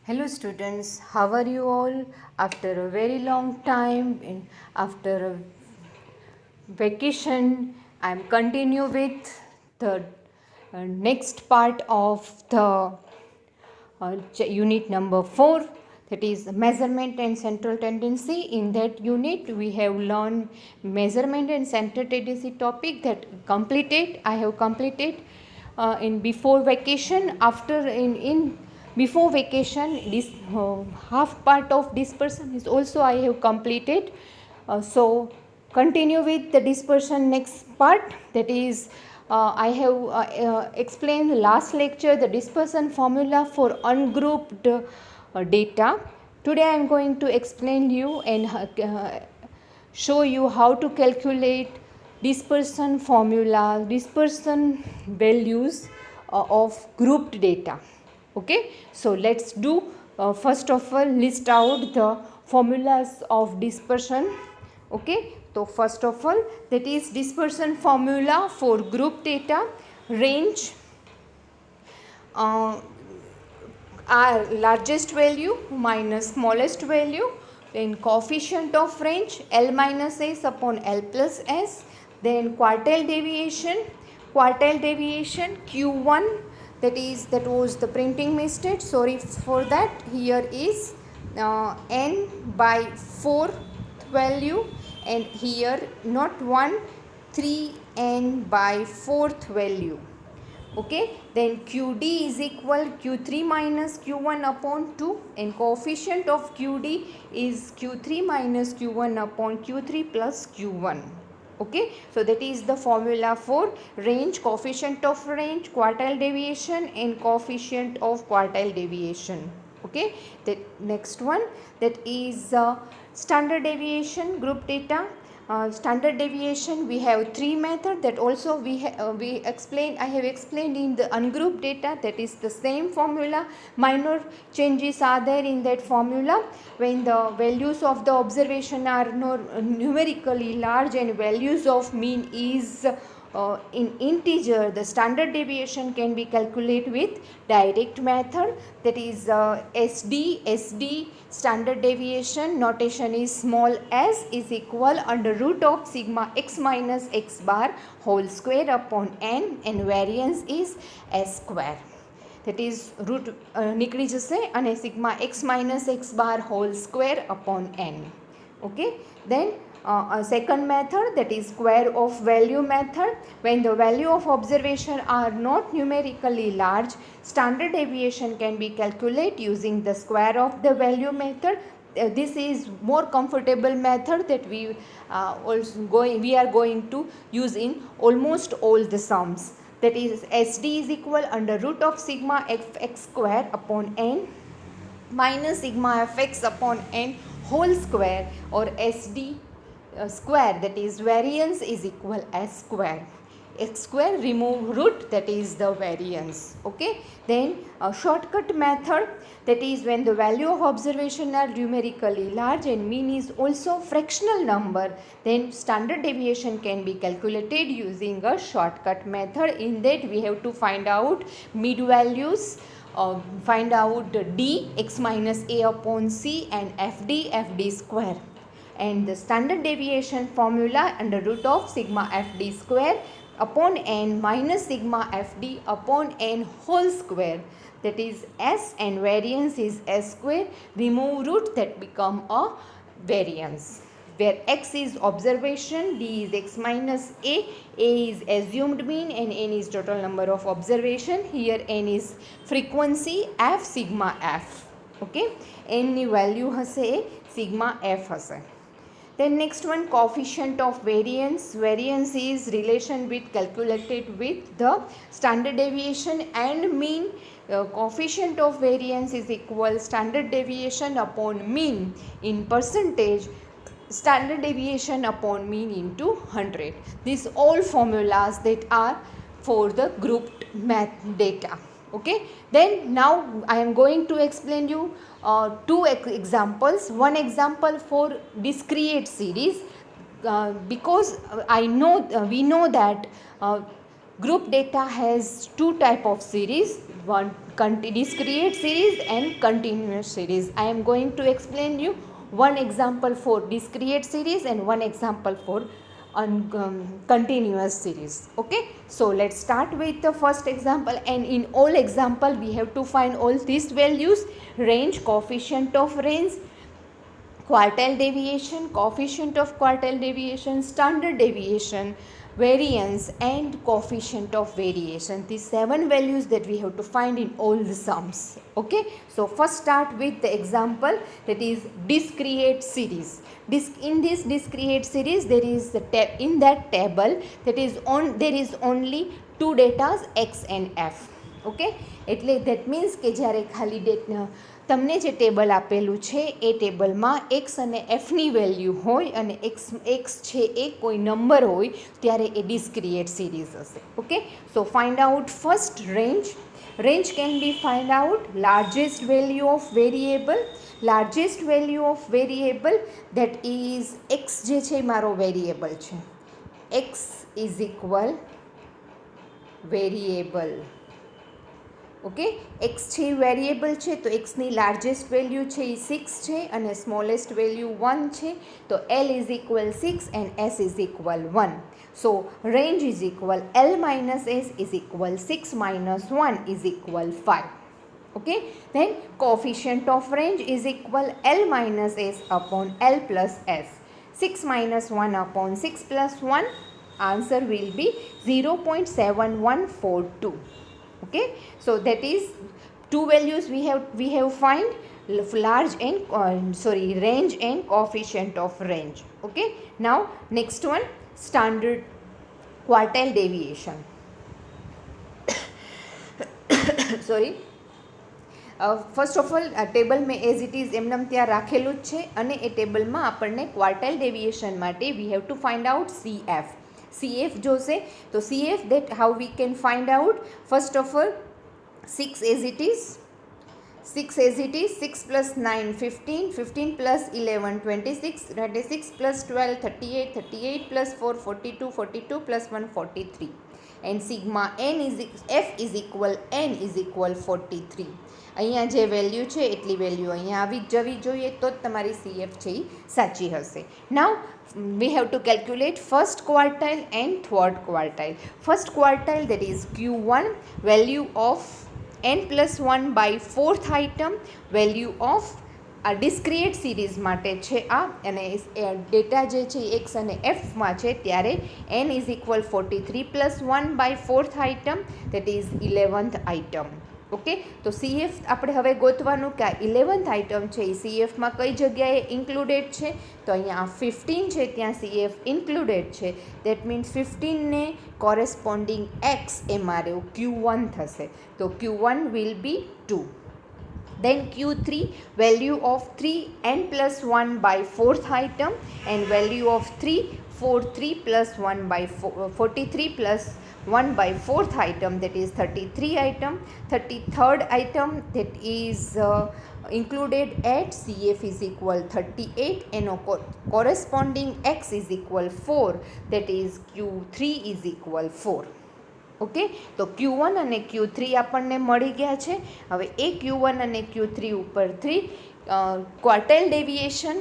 Hello students, how are you all? After a very long time, after a vacation, I am continue with the next part of the unit number 4, that is measurement and central tendency. In that unit we have learned measurement and central tendency topic that I have completed in before vacation. After in before vacation, this half part of dispersion is also I have completed. So continue with the dispersion next part, that is I have explained last lecture the dispersion formula for ungrouped data. Today I am going to explain you and show you how to calculate dispersion formula, dispersion values of grouped data. Okay, so let's do first of all list out the formulas of dispersion. Okay, so first of all, that is dispersion formula for group data. Range uh, our largest value minus smallest value, then coefficient of range L minus S upon L plus S, then quartile deviation Q1, that was the printing mistake, sorry for that. Here is n by 4th value, and here not 1, 3n by 4th value. Okay, then Qd is equal Q3 minus Q1 upon 2, and coefficient of Qd is Q3 minus Q1 upon Q3 plus Q1. Okay, so that is the formula for range, coefficient of range, quartile deviation and coefficient of quartile deviation. Okay, the next one, that is standard deviation group data. Standard deviation, we have three methods that also I have explained in the ungrouped data, that is the same formula. Minor changes are there in that formula. When the values of the observation are numerically large and values of mean is in integer, the standard deviation can be calculated with direct method, that is SD standard deviation notation is small s is equal under root of sigma x minus x bar whole square upon n, and variance is s square, that is root નીકળી જશે અને sigma x minus x bar whole square upon n. Okay, then a second method, that is square of value method. When the value of observation are not numerically large, standard deviation can be calculated using the square of the value method. This is more comfortable method that we are going to use in almost all the sums. That is SD is equal under root of sigma fx square upon n minus sigma fx upon n whole square, or SD square, that is variance is equal s square. X square remove root, that is the variance. Okay, then a shortcut method, that is when the value of observation are numerically large and mean is also fractional number, then standard deviation can be calculated using a shortcut method. In that we have to find out mid values, find out d x minus a upon c and fd square, and the standard deviation formula under root of sigma fd square upon n minus sigma fd upon n whole square, that is s, and variance is s square. Remove root, that become a variance, where x is observation, d is x minus a is assumed mean, and n is total number of observation. Here n is frequency, f sigma f. Okay, n ની value હશે sigma f હશે. Then next one, coefficient of variance. Variance is relation with calculated with the standard deviation and mean. Coefficient of variance is equal standard deviation upon mean in percentage, standard deviation upon mean into 100. These all formulas that are for the grouped math data. Okay, then now I am going to explain you two examples. One example for discrete series, because we know that group data has two type of series. discrete series and continuous series. I am going to explain you one example for discrete series and one example for continuous series. Okay, so let's start with the first example, and in all example we have to find all these values: range, coefficient of range, quartile deviation, coefficient of quartile deviation, standard deviation, variance and coefficient of variation. These 7 values that we have to find in all the sums. Okay, so first start with the example, that is discrete series. In this discrete series there is in that table there is only 2 datas x and f. Okay, એટલે that means કે જ્યારે ખાલી તમને જે table આપેલું છે એ ટેબલમાં x અને એફની વેલ્યુ હોય અને એક્સ છે એ કોઈ નંબર હોય ત્યારે એ ડિસ્ક્રિએટ સિરીઝ હશે. Okay, so find out first range. Range can be find out largest value of variable. Largest value of variable that is x જે છે મારો વેરિયેબલ છે. X is equal variable. Okay, x છે variable છે તો એક્સની largest value છે એ 6 છે અને સ્મોલેસ્ટ વેલ્યુ 1 છે. તો L is equal 6 and S is equal 1. So range is equal L minus S is equal 6 minus 1 is equal 5. Okay, then coefficient of range is equal L minus S upon L plus S. 6 minus 1 upon 6 plus 1, answer will be 0.7142. Okay, so that is 2 values we have find large and range and coefficient of range. Okay, now next one, standard quartile deviation. Sorry, first of all table મેં as it is એમનેમ ત્યાં રાખેલું જ છે અને એ ટેબલમાં આપણને ક્વાર્ટાઇલ deviation માટે we have to find out CF. CF જોશે તો CF that how we can find out. First of all 6 as it is 6 plus 9 15, 15 plus 11 26, 26 plus 12 38, 38 plus 4 42, 42 plus 1 43, and sigma n is f is equal n is equal 43. અહીંયા જે value છે એટલી value અહીંયા આવી જ જવી જોઈએ તો જ તમારી CF છે એ સાચી હશે. નાઉ we have to calculate first quartile and third quartile. First quartile, that is Q1, value of n plus 1 by 4th item, value of આ ડિસ્ક્રિએટ સિરીઝ માટે છે આ, અને ડેટા જે છે એક્સ અને એફમાં છે ત્યારે n is equal 43 plus 1 by 4th item, that is 11th item. Okay, તો CF આપણે હવે ગોતવાનું કે આ 11th આઇટમ છે એ CFમાં કઈ જગ્યાએ ઇન્ક્લુડેડ છે. તો અહીંયા આ 15 છે ત્યાં CF ઇન્ક્લુડેડ છે. દેટ મીન્સ 15ને કોરેસ્પોન્ડિંગ એક્સ એ મારે Q1 થશે. તો Q1 will be 2. Then Q3, value of 3n plus 1 by 4th item, and value of 3 43 plus 1 by 43 plus 1 by 4th item, that is 33 item. 33rd item, that is included at CF is equal 38 and corresponding X is equal 4, that is Q3 is equal 4. Okay, તો Q1 અને Q3 આપણને મળી ગયા છે. હવે એ Q1 અને Q3 ઉપર 3 quartile deviation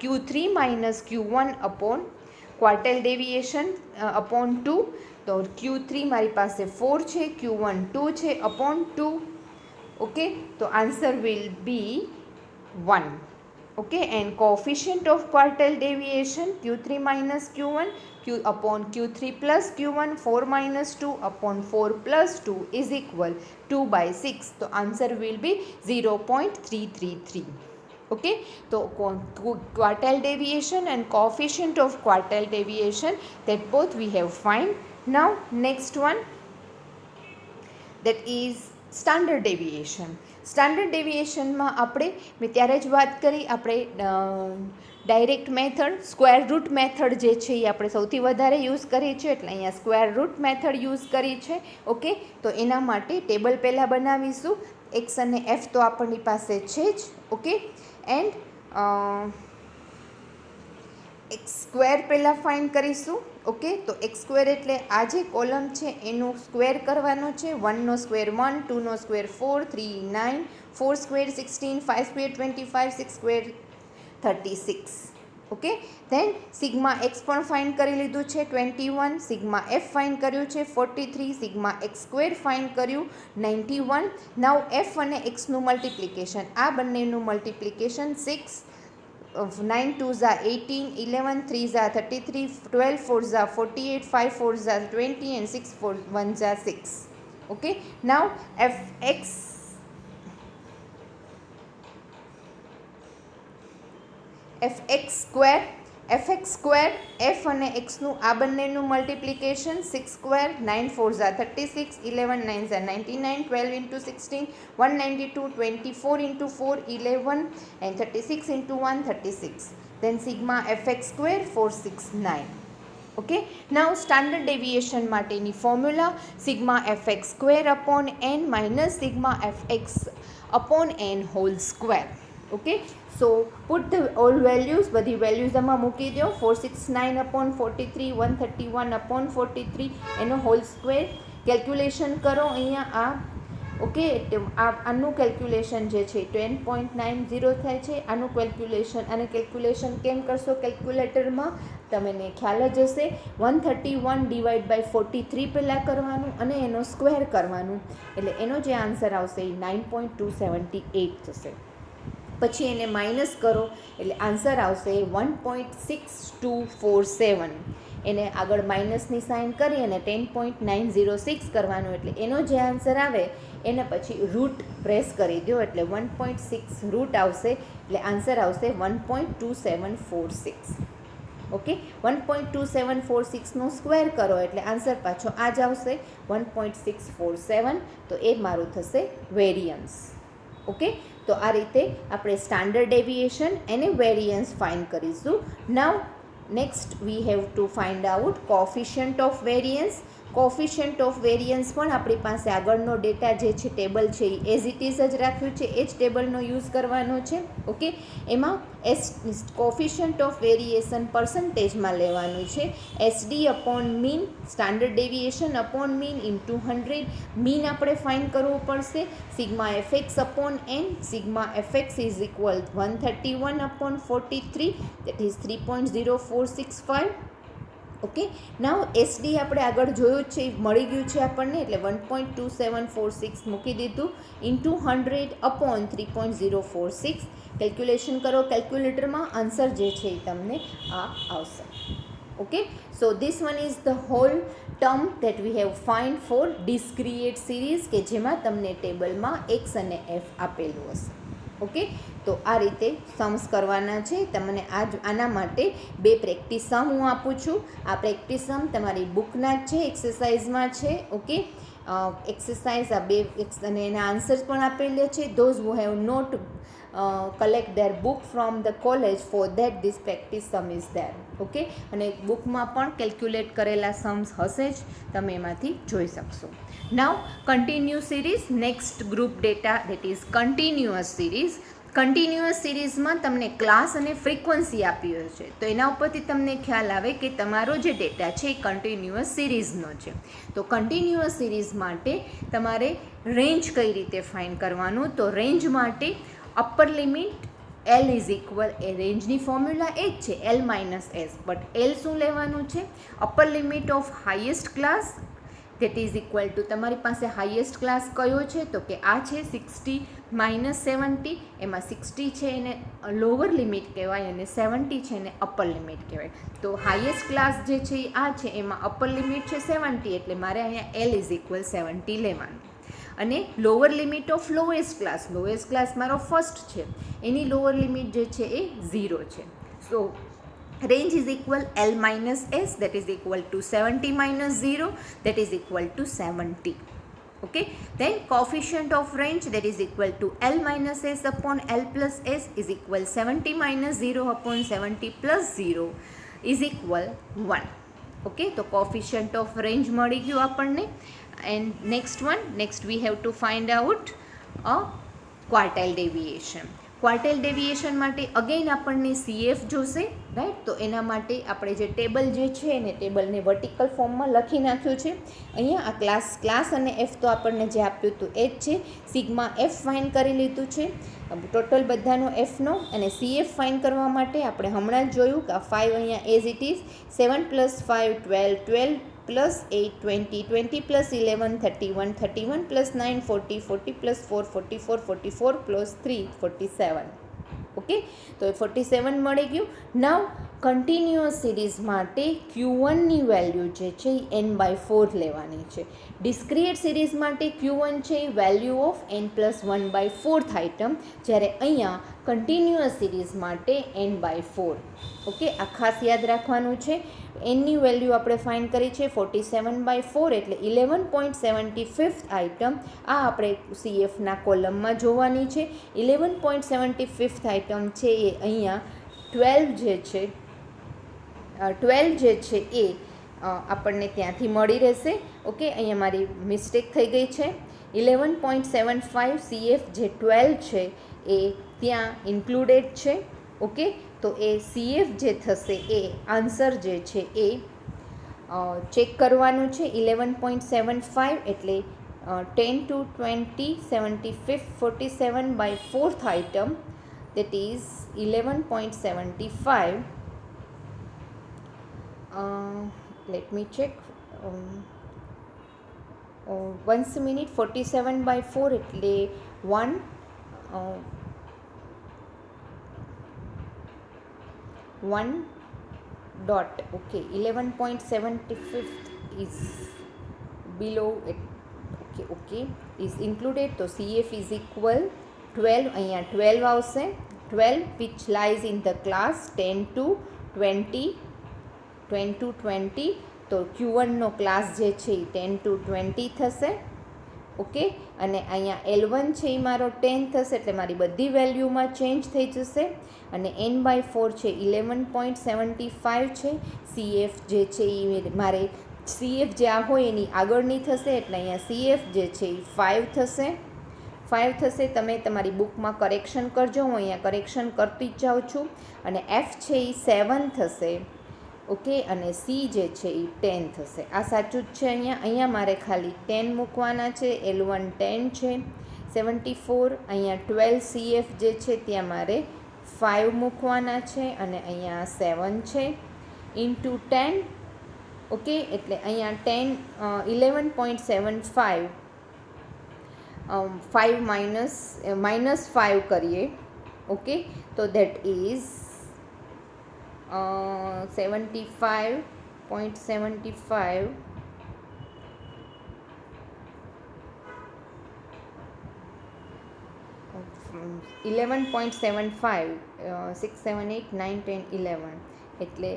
Q3 minus Q1 upon quartile deviation upon 2. તો Q3 મારી પાસે 4 છે, Q1 2 છે અપોન 2. ઓકે, તો answer will be 1. Okay, and coefficient of quartile deviation Q3 minus Q1 upon Q3 plus Q1, 4 minus 2 upon 4 plus 2 is equal 2 by 6. So answer will be 0.333. Okay, so quartile deviation and coefficient of quartile deviation, that both we have find. Now next one, that is standard deviation. Standard ડેવિએશનમાં આપણે મેં ત્યારે જ વાત કરી, આપણે direct method, square root method જે છે એ આપણે સૌથી વધારે યુઝ કરીએ છીએ, એટલે અહીંયા સ્ક્વેર રૂટ મેથડ યુઝ કરી છે. ઓકે, તો એના માટે ટેબલ પહેલાં બનાવીશું. એક્સ અને એફ તો આપણી પાસે છે જ. ઓકે, એન્ડ એક્સ સ્ક્વેર પહેલાં ફાઇન્ડ કરીશું. ઓકે, તો એક્સ સ્ક્વેર એટલે આ જે કોલમ છે એનું સ્ક્વેર કરવાનો છે. 1નો સ્ક્વેર 1, 2નો square 4, 3 9, 4 square 16, 5 square 25, 6 square 36. Okay, then sigma x પણ ફાઇન્ડ કરી લીધું છે 21, સિગ્મા એફ ફાઇન્ડ કર્યું છે 43, સિગ્મા એક્સ સ્ક્વેર ફાઇન્ડ કર્યું 91. નાવ એફ અને એક્સનું મલ્ટિપ્લિકેશન, આ બંનેનું multiplication 6, 9 2s are 18, 11 3s are 33, 12 4s are 48, 5 4s are 20 and 6 1s are 6. Okay, now fx square f અને xનું આ બંનેનું multiplication 6 square 9 4s are 36, 11 9s are 99, 12 into 16 192, 24 into 4 11 and 36 into 1 36. Then sigma fx square 469. Okay, now standard deviation માટેની formula sigma fx square upon n minus sigma fx upon n whole square. Okay, so put the all values, બધી values આમાં મૂકી દો. 469 upon 43, 131 upon 43 એનો whole square calculation કરો અહીંયા આ. Okay, આનું કેલ્ક્યુલેશન જે છે 10.90 થાય છે. આનું કેલ્ક્યુલેશન કેમ કરશો કેલ્ક્યુલેટરમાં તમને ખ્યાલ જ હશે. 131 ડિવાઇડ બાય 43 પહેલાં કરવાનું અને એનો સ્ક્વેર કરવાનું, એટલે એનો જે આન્સર આવશે એ 9.278 થશે. પછી એને માઇનસ કરો એટલે આન્સર આવશે 1.6247. એને આગળ માઇનસની સાઇન કરી અને 10.906 કરવાનું, એટલે એનો જે આન્સર આવે એને પછી રૂટ પ્રેસ કરી દો એટલે 1.6 રૂટ આવશે, એટલે આન્સર આવશે 1.2746. ઓકે, 1.2746નો સ્ક્વેર કરો એટલે આન્સર પાછો આ જ આવશે 1.647. તો એ મારું થશે વેરિયન્સ. ઓકે, તો આ રીતે આપણે સ્ટાન્ડર્ડ ડેવિએશન અને વેરિયન્સ ફાઇન્ડ કરીશું. Now next we have to find out coefficient of variance. Coefficient of variance પણ આપણી પાસે આગળનો ડેટા જે છે ટેબલ છે એ એઝ ઇટ ઇઝ જ રાખ્યું છે, એ જ ટેબલનો યુઝ કરવાનો છે. ઓકે, એમાં કોફિશિયન્ટ ઓફ વેરિએશન પર્સન્ટેજમાં લેવાનું છે. SD upon mean, standard deviation upon mean into 100. મીન આપણે ફાઇન્ડ કરવું પડશે. Sigma FX upon N, sigma FX is equal 131 upon 43, that is 3.0465. Okay, now SD આપણે આગળ જોયું છે, મળી ગયું છે આપણને, એટલે 1.2746 મૂકી દીધું ઇન્ટુ 100 અપોન 3.046. કેલ્ક્યુલેશન કરો કેલ્ક્યુલેટરમાં, આન્સર જે છે એ તમને આ આવશે. Okay, so this one is the whole term that we have find for discrete series, કે જેમાં તમને ટેબલમાં એક્સ અને એફ આપેલું હશે. ઓકે, તો આ રીતે સમ્સ કરવાના છે તમને. આના માટે 2 પ્રેક્ટિસ સમ હું આપું છું. આ પ્રેક્ટિસ સમ તમારી બુકના જ છે, એક્સરસાઇઝમાં છે. ઓકે, એક્સરસાઇઝ આ 2 અને એના આન્સર્સ પણ આપેલા છે. Those who have not collect their book from the college, for that this practice sum is there. Okay, અને બુકમાં પણ કેલ્ક્યુલેટ કરેલા સમ્સ હશે જ, તમે એમાંથી જોઈ શકશો. Now continue series, next group data that is continuous series. Continuous સિરીઝમાં તમને ક્લાસ અને ફ્રીક્વન્સી આપી હોય છે, તો એના ઉપરથી તમને ખ્યાલ આવે કે તમારો જે ડેટા છે એ કન્ટિન્યુઅસ સિરીઝનો છે. તો કન્ટિન્યુઅસ સિરીઝ માટે તમારે રેન્જ કઈ રીતે ફાઇન્ડ કરવાનું, તો રેન્જ માટે upper limit L is equal, એ રેન્જની ફોર્મ્યુલા એ જ છે L minus S, but L શું લેવાનું છે, upper limit of highest class that is equal to, તમારી પાસે હાઈએસ્ટ ક્લાસ કયો છે, તો કે આ છે 60 માઇનસ 70. એમાં 60 છે એને લોઅર લિમિટ કહેવાય અને 70 છે એને અપર લિમિટ કહેવાય. તો હાઈએસ્ટ ક્લાસ જે છે એ આ છે, એમાં અપર લિમિટ છે 70, એટલે મારે અહીંયા એલ ઇઝ ઇક્વલ 70 લેવાનું. અને lower limit of lowest class મારો ફર્સ્ટ છે, એની લોઅર લિમિટ જે છે એ 0 છે. સો range is equal L minus S, that is equal to 70 minus 0, that is equal to 70. Okay, then coefficient of range, that is equal to L minus S upon L plus S is equal 70 minus 0 upon 70 plus 0 is equal 1. Okay, so coefficient of range મળી ગયું આપણને. And next we have to find out a quartile deviation. Quartile deviation માટે again આપણને CF જોશે, right. તો એના માટે આપણે જે ટેબલ જે છે એને ટેબલને વર્ટિકલ ફોર્મમાં લખી નાખ્યું છે. અહીંયા આ ક્લાસ અને એફ તો આપણને જે આપ્યું હતું એ જ છે. સિગ્મા એફ ફાઇન કરી લીધું છે, ટોટલ બધાનો એફનો. અને CF ફાઇન કરવા માટે આપણે હમણાં જ જોયું કે આ 5 અહીંયા એઝ ઇટ ઇઝ, 7 + 5 12, 12 + 8 20, 20 + 11 31, 31 + 9 40, 40 + 4 44, 44 + 3 47. ઓકે, તો એ 47 મળી ગયું. નાવ કન્ટિન્યુઅસ સિરીઝ માટે Q1ની વેલ્યુ જે છે એ n/4 લેવાની છે. ડિસ્ક્રિએટ સિરીઝ માટે Q1 છે એ વેલ્યુ ઓફ n+1/4 આઇટમ, જ્યારે અહીંયા કન્ટિન્યુઅસ સિરીઝ માટે n/4. ઓકે, આ ખાસ યાદ રાખવાનું છે. એનની વેલ્યુ આપણે ફાઇન્ડ કરી છે 47/4 એટલે 11.75 આઇટમ. આ આપણે CFના કોલમમાં જોવાની છે. 11.75 આઇટમ છે એ અહીંયા 12 જે છે એ આપણને ત્યાંથી મળી રહેશે. ઓકે, અહીંયા મારી મિસ્ટેક થઈ ગઈ છે. 11.75 CF જે 12 છે એ ત્યાં ઇન્ક્લુડેડ છે. ઓકે, તો એ CF જે થશે એ આન્સર જે છે એ ચેક કરવાનું છે. 11.75 એટલે 10 to 20 75 47/4 item, that is 11.75. Let me check. Once a minute. 47/4 એટલે 1 dot. Okay, 11.75 is below it. Okay, is included. તો CF is equal 12. અહીંયા 12 આવશે. 12 which lies in the class 10 to 20, 10 to 20. તો Q1નો ક્લાસ જે છે એ 10 to 20 થશે. ઓકે, અને અહીંયા L1 છે એ મારો 10 થશે, એટલે મારી બધી વેલ્યુમાં ચેન્જ થઈ જશે. અને n/4 છે 11.75 છે. CF જે છે એ મારે CF જે આ હોય એની આગળની થશે, એટલે અહીંયા CF જે છે એ 5 થશે. 5 થશે. તમે તમારી બુકમાં કરેક્શન કરજો, હું અહીંયા કરેક્શન કરતી જ જાઉં છું. અને F છે એ 7 થશે. ઓકે, અને C જે છે એ 10 થશે. આ સાચું જ છે. અહીંયા મારે ખાલી 10 મૂકવાના છે. L1 10 છે, 74. અહીંયા 12 CF જે છે ત્યાં મારે 5 મૂકવાના છે, અને અહીંયા 7 છે ઇન્ટુ 10. ઓકે, એટલે અહીંયા 11.75 5 -5 કરીએ. ઓકે, તો દેટ ઇઝ 75.75 11.75 6 7 8 9 10 11 એટલે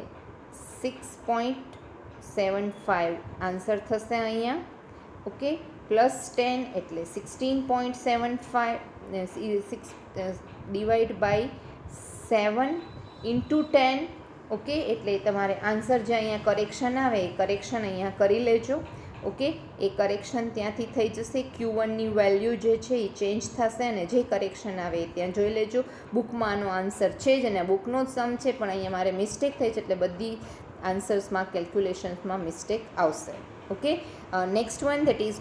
6.75 આન્સર થશે અહીંયા. ઓકે, +10 એટલે 16.75. 6 ડિવાઈડ બાય 7 ઇન્ટુ 10. ઓકે, એટલે તમારે આન્સર જે અહીંયા કરેક્શન આવે એ કરેક્શન અહીંયા કરી લેજો. ઓકે, એ કરેક્શન ત્યાંથી થઈ જશે. Q1ની વેલ્યુ જે છે એ ચેન્જ થશે, અને જે કરેક્શન આવે એ ત્યાં જોઈ લેજો. બુકમાં આનો આન્સર છે જ, અને બુકનો જ સમ છે, પણ અહીંયા મારે મિસ્ટેક થઈ છે, એટલે બધી આન્સર્સમાં કેલ્ક્યુલેશન્સમાં મિસ્ટેક આવશે. Okay, next one that is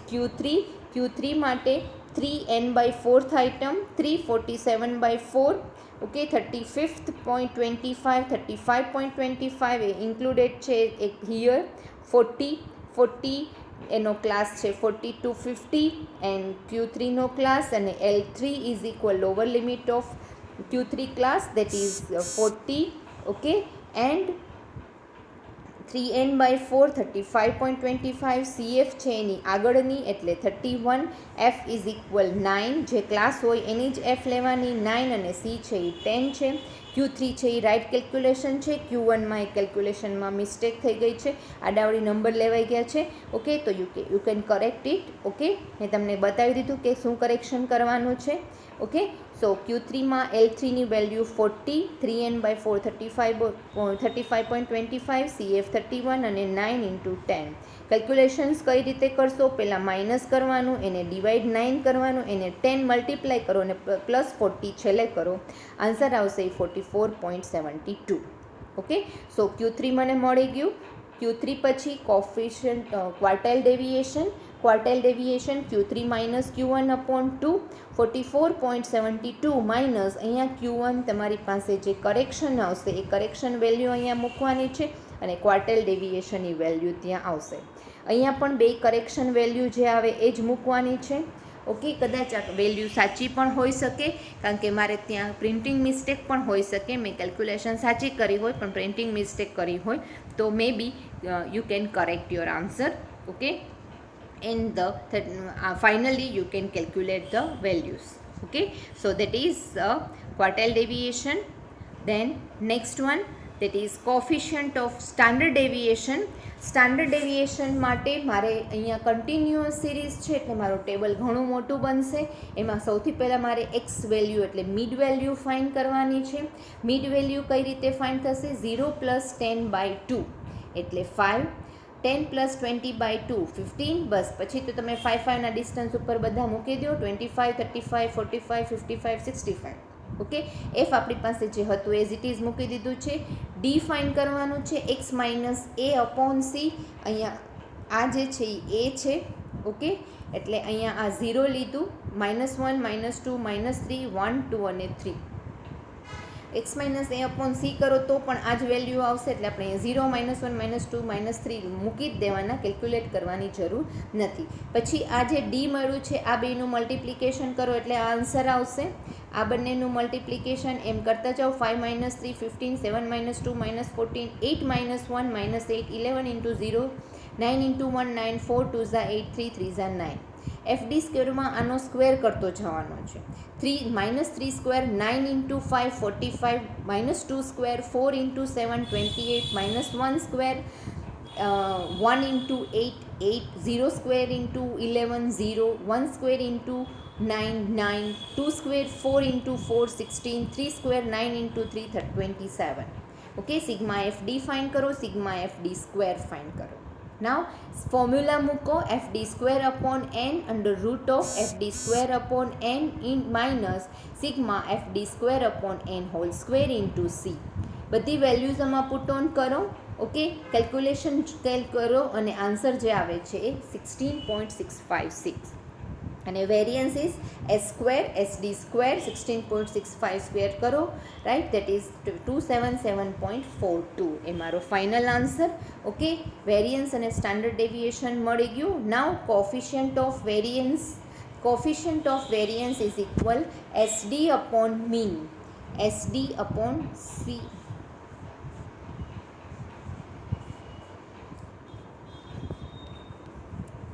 Q3 માટે 3n/4 આઇટમ, 347/4. ઓકે, 35.25 35.25 એ ઇન્ક્લુડેડ છે એક હિયર. 40 એનો ક્લાસ છે 40 to 50, એન્ડ Q3નો ક્લાસ, અને L3 is equal lower limit of Q3 class, that is 40. Okay, and 3n/4 35.25 CF છે એની આગળની, એટલે 31. F ઇઝ ઇક્વલ 9, જે ક્લાસ હોય એની જ F લેવાની 9, અને C છે એ 10 છે. Q3 છે એ રાઇટ કેલ્ક્યુલેશન છે. Q1માં એ કેલ્ક્યુલેશનમાં મિસ્ટેક થઈ ગઈ છે, આડાવડી નંબર લેવાઈ ગયા છે. ઓકે, તો you can correct it. Okay, મેં તમને બતાવી દીધું કે શું કરેક્શન કરવાનું છે. ઓકે, સો Q3માં L3ની વેલ્યુ 40, 3n/4 35.25, CF 31, અને 9 × 10. કેલ્ક્યુલેશન્સ કઈ રીતે કરશો, પહેલાં માઇનસ કરવાનું, એને ડિવાઈડ 9 કરવાનું, એને 10 મલ્ટીપ્લાય કરો અને પ્લસ 40 છેલ્લે કરો. આન્સર આવશે 44.72. ઓકે, સો Q3 મને મળી ગયું. Q3 પછી coefficient quartile deviation Q3 minus Q1 upon 2, 44.72 minus અહીંયા Q1 તમારી પાસે જે કરેક્શન આવશે એ કરેક્શન વેલ્યુ અહીંયા મૂકવાની છે અને ક્વાર્ટાઇલ ડેવિએશનની વેલ્યુ ત્યાં આવશે. અહીંયા પણ બે કરેક્શન વેલ્યુ જે આવે એ જ મૂકવાની છે. ઓકે, કદાચ આ વેલ્યુ સાચી પણ હોઈ શકે કારણ કે મારે ત્યાં પ્રિન્ટિંગ મિસ્ટેક પણ હોઈ શકે. મેં કેલ્ક્યુલેશન સાચી કરી હોય પણ પ્રિન્ટિંગ મિસ્ટેક કરી હોય તો maybe you can correct your answer. Okay, and finally you can calculate the values. Okay, so that is quartile deviation. Then next one, that is coefficient of standard deviation. Standard deviation માટે મારે અહીંયા continuous series છે એટલે મારું table ઘણું મોટું બનશે. એમાં સૌથી પહેલાં મારે એક્સ વેલ્યુ એટલે મિડ વેલ્યુ ફાઇન્ડ કરવાની છે. મિડ વેલ્યુ કઈ રીતે ફાઇન્ડ થશે? 0 + 10/2 એટલે 5, 10 + 20/2 15. બસ પછી તો તમે 5 ના ડિસ્ટન્સ ઉપર બધા મૂકી દો. 25, 35, 45, 55, 65. ઓકે, એફ આપણી પાસે જે હતું એઝ ઇટ ઇઝ મૂકી દીધું છે. ડી ફાઇન કરવાનું છે x - a અપોન c. અહીંયા આ જે છે એ છે. ઓકે, એટલે અહીંયા આ 0 લીધું, -1, -2, -3, 1, 2 અને 3. x - a અપોન c કરો તો પણ આ જ વેલ્યુ આવશે એટલે આપણે 0, -1, -2, -3 મૂકી જ દેવાના, કેલ્ક્યુલેટ કરવાની જરૂર નથી. પછી આ જે ડી મળ્યું છે આ બેનું મલ્ટિપ્લિકેશન કરો એટલે આ આન્સર આવશે. આ બંનેનું મલ્ટિપ્લિકેશન એમ કરતા જાઓ. 5 - 3 15, 7 - 2 -14, 8 - 1 -8, 11 × 0, 9 × 1 9, 4 2 = 8, 3 3 = 9. FD સ્ક્વેરમાં આનો સ્ક્વેર કરતો જવાનો છે. -3 square 9 × 5 45, -2 square 4 × 7 28, -1 square 1 × 8 8, 0 square × 11 0, 1 square × 9 9, 2 square 4 × 4 16, 3 square 9 × 3 27. Okay, sigma FD find કરો, સિગ્મા FD સ્ક્વેર ફાઇન્ડ કરો. નાવ ફોર્મ્યુલા મૂકો, FD square upon n √ FD square upon n in minus sigma FD square upon n whole square into c. બધી values આમાં put on કરો. Okay, calculation કરો અને answer જે આવે છે એ 16.656 અને variance is s square SD square 16.65 square કરો, રાઈટ, દેટ ઇઝ 277.42 એ મારો ફાઇનલ આન્સર. ઓકે, વેરિયન્સ અને સ્ટાન્ડર્ડ ડેવિએશન મળી ગયું. Now coefficient of variance is equal SD upon mean, SD upon C.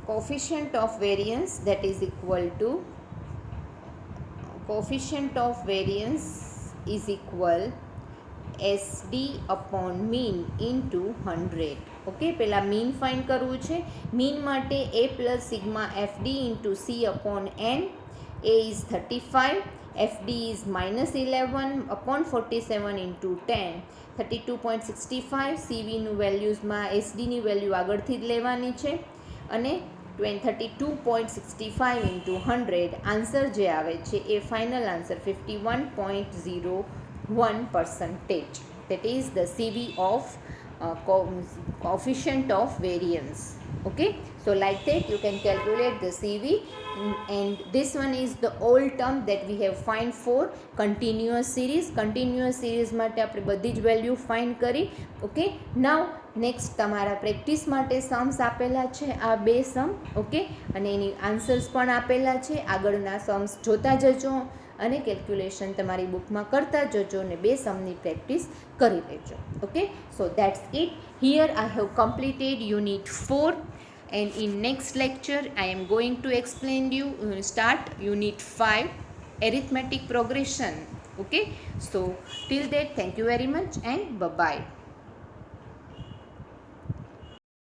Coefficient of variance that is equal to SD upon mean into 100. Okay, પહેલાં mean find કરવું છે. Mean માટે a + sigma FD into C upon n. a is 35, FD is -11 upon 47 into 10, 32.65. CVનું વેલ્યુઝમાં SDની value આગળથી જ લેવાની છે અને 32.65 into 100 answer જે આવે છે એ final answer 51.01%. That is the CV of coefficient of variance. Okay, so like that you can calculate the CV, and this one is the old term that we have find for continuous series. Continuous series માટે આપણે બધી જ value find કરી. Okay, now next તમારા practice માટે Sam's આપેલા છે, આ બે સમ. ઓકે, અને એની આન્સર્સ પણ આપેલા છે. આગળના સમ્સ જોતા જજો અને કેલ્ક્યુલેશન તમારી બુકમાં કરતા જજો અને બે સમની પ્રેક્ટિસ કરી લેજો. Okay, so that's it. Here I have completed unit 4 and in next lecture I am going to explain you start unit 5 arithmetic progression. Okay, so till that thank you very much and bye bye.